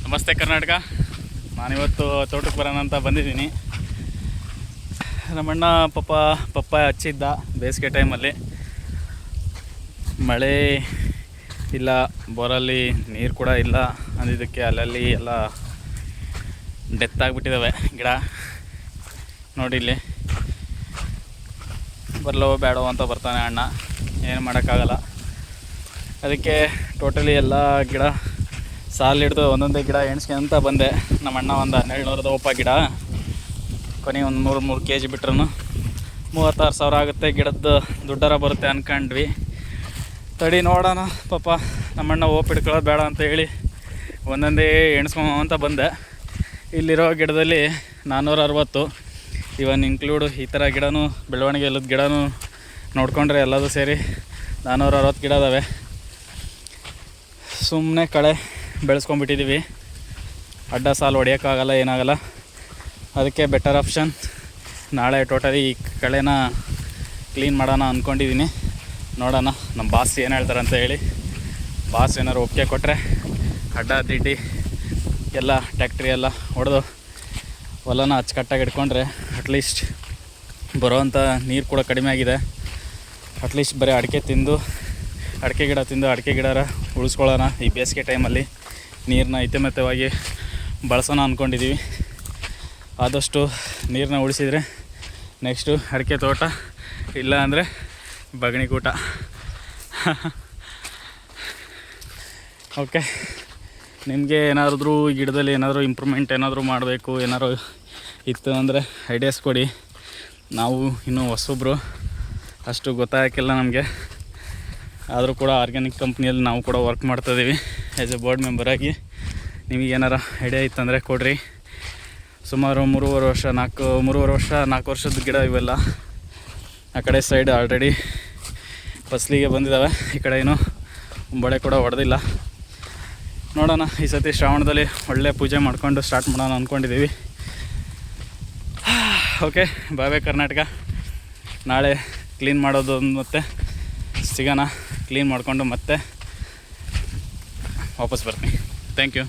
ನಮಸ್ತೆ ಕರ್ನಾಟಕ. ನಾನಿವತ್ತು ತೋಟಕ್ಕೆ ಬರೋಣ ಅಂತ ಬಂದಿದ್ದೀನಿ. ನಮ್ಮಣ್ಣ ಪಪ್ಪಾಯ ಹಚ್ಚಿದ್ದ ಬೇಸಿಗೆ ಟೈಮಲ್ಲಿ. ಮಳೆ ಇಲ್ಲ, ಬೋರಲ್ಲಿ ನೀರು ಕೂಡ ಇಲ್ಲ ಅಂದಿದ್ದಕ್ಕೆ ಅಲ್ಲಲ್ಲಿ ಎಲ್ಲ ಡೆತ್ ಆಗಿಬಿಟ್ಟಿದ್ದಾವೆ ಗಿಡ. ನೋಡಿ ಇಲ್ಲಿ ಬರಲೋ ಬೇಡೋ ಅಂತ ಬರ್ತಾನೆ ಅಣ್ಣ, ಏನು ಮಾಡೋಕ್ಕಾಗಲ್ಲ. ಅದಕ್ಕೆ ಟೋಟಲಿ ಎಲ್ಲ ಗಿಡ ಸಾಲು ಹಿಡ್ದು ಒಂದೊಂದೇ ಗಿಡ ಎಣ್ಸ್ಕೊಂತ ಬಂದೆ. ನಮ್ಮಣ್ಣ ಒಂದು 1200 ಒಪ್ಪ ಗಿಡ, ಕೊನೆ ಒಂದು 3 kg ಬಿಟ್ರು 36,000 ಆಗುತ್ತೆ. ಗಿಡದ್ದು ದುಡ್ಡರ ಬರುತ್ತೆ ಅಂದ್ಕೊಂಡ್ವಿ. ತಡಿ ನೋಡೋಣ ಪಾಪ ನಮ್ಮಣ್ಣ ಓಪ್ ಹಿಡ್ಕೊಳ್ಳೋದು ಬೇಡ ಅಂತ ಹೇಳಿ ಒಂದೊಂದೇ ಎಣ್ಸ್ಕೊಂತ ಬಂದೆ. ಇಲ್ಲಿರೋ ಗಿಡದಲ್ಲಿ 460, ಇವನ್ ಇನ್ಕ್ಲೂಡ್ ಈ ಥರ ಗಿಡನೂ ಬೆಳವಣಿಗೆ ಇಲ್ಲದ ಗಿಡನೂ ನೋಡಿಕೊಂಡ್ರೆ ಎಲ್ಲದೂ ಸೇರಿ 460 ಗಿಡ ಇದ್ದಾವೆ. ಸುಮ್ಮನೆ ಕಳೆ ಬೆಳೆಸ್ಕೊಂಡ್ಬಿಟ್ಟಿದ್ದೀವಿ. ಅಡ್ಡ ಸಾಲು ಹೊಡೆಯೋಕ್ಕಾಗಲ್ಲ, ಏನಾಗಲ್ಲ. ಅದಕ್ಕೆ ಬೆಟರ್ ಆಪ್ಷನ್ ನಾಳೆ ಟೋಟಲಿ ಈ ಕಳೆನ ಕ್ಲೀನ್ ಮಾಡೋಣ ಅಂದ್ಕೊಂಡಿದ್ದೀನಿ. ನೋಡೋಣ ನಮ್ಮ ಬಾಸ್ ಏನು ಹೇಳ್ತಾರೆ ಅಂತ ಹೇಳಿ. ಬಾಸ್ ಏನಾದ್ರು ಒಪ್ಪಿಗೆ ಕೊಟ್ಟರೆ ಅಡ್ಡ ದಿಡ್ಡಿ ಎಲ್ಲ ಟ್ಯಾಕ್ಟ್ರಿ ಎಲ್ಲ ಹೊಡೆದು ಹೊಲನ ಅಚ್ಚುಕಟ್ಟಾಗಿ ಇಟ್ಕೊಂಡ್ರೆ ಅಟ್ಲೀಸ್ಟ್ ಬರೋವಂಥ ನೀರು ಕೂಡ ಕಡಿಮೆ ಆಗಿದೆ. ಅಟ್ಲೀಸ್ಟ್ ಬರೀ ಅಡಿಕೆ ಗಿಡ ತಿಂದು ಅಡಿಕೆ ಗಿಡರ ಉಳಿಸ್ಕೊಳ್ಳೋಣ. ಈ ಬೇಸಿಗೆ ಟೈಮಲ್ಲಿ ನೀರನ್ನ ಇತಿಮಿತವಾಗಿ ಬಳಸೋಣ ಅಂದ್ಕೊಂಡಿದ್ದೀವಿ. ಆದಷ್ಟು ನೀರನ್ನ ಉಳಿಸಿದರೆ ನೆಕ್ಸ್ಟು ಅಡಿಕೆ ತೋಟ, ಇಲ್ಲ ಅಂದರೆ ಬಗಣಿಗೂಟ. ಓಕೆ, ನಿಮಗೆ ಏನಾದರೂ ಈ ಗಿಡದಲ್ಲಿ ಏನಾದರೂ ಇಂಪ್ರೂವ್ಮೆಂಟ್ ಏನಾದರೂ ಮಾಡಬೇಕು ಏನಾದರೂ ಇತ್ತು ಅಂದರೆ ಐಡಿಯಾಸ್ ಕೊಡಿ. ನಾವು ಇನ್ನೂ ಹೊಸಬ್ರು, ಅಷ್ಟು ಗೊತ್ತಾಗಿಲ್ಲ ನಮಗೆ. ಆದರೂ ಕೂಡ ಆರ್ಗ್ಯಾನಿಕ್ ಕಂಪ್ನಿಯಲ್ಲಿ ನಾವು ಕೂಡ ವರ್ಕ್ ಮಾಡ್ತಾಯಿದ್ದೀವಿ ಆ್ಯಸ್ ಎ ಬೋರ್ಡ್ ಮೆಂಬರಾಗಿ. ನಿಮಗೇನಾರ ಐಡಿಯಾ ಇತ್ತಂದರೆ ಕೊಡಿರಿ. ಸುಮಾರು 4 ವರ್ಷದ ಗಿಡ ಇವೆಲ್ಲ. ಆ ಕಡೆ ಸೈಡ್ ಆಲ್ರೆಡಿ ಫಸಲಿಗೆ ಬಂದಿದ್ದಾವೆ, ಈ ಕಡೆ ಏನೂ ಬಳೆ ಕೂಡ ಹೊಡೆದಿಲ್ಲ. ನೋಡೋಣ, ಈ ಸತಿ ಶ್ರಾವಣದಲ್ಲಿ ಒಳ್ಳೆ ಪೂಜೆ ಮಾಡ್ಕೊಂಡು ಸ್ಟಾರ್ಟ್ ಮಾಡೋಣ ಅಂದ್ಕೊಂಡಿದ್ದೀವಿ. ಓಕೆ, ಬಾಯ್ ಕರ್ನಾಟಕ. ನಾಳೆ ಕ್ಲೀನ್ ಮಾಡೋದು ಮತ್ತೆ ಸಿಗೋಣ. ಕ್ಲೀನ್ ಮಾಡಿಕೊಂಡು ಮತ್ತೆ ವಾಪಸ್ ಬರ್ತೀನಿ. Thank you.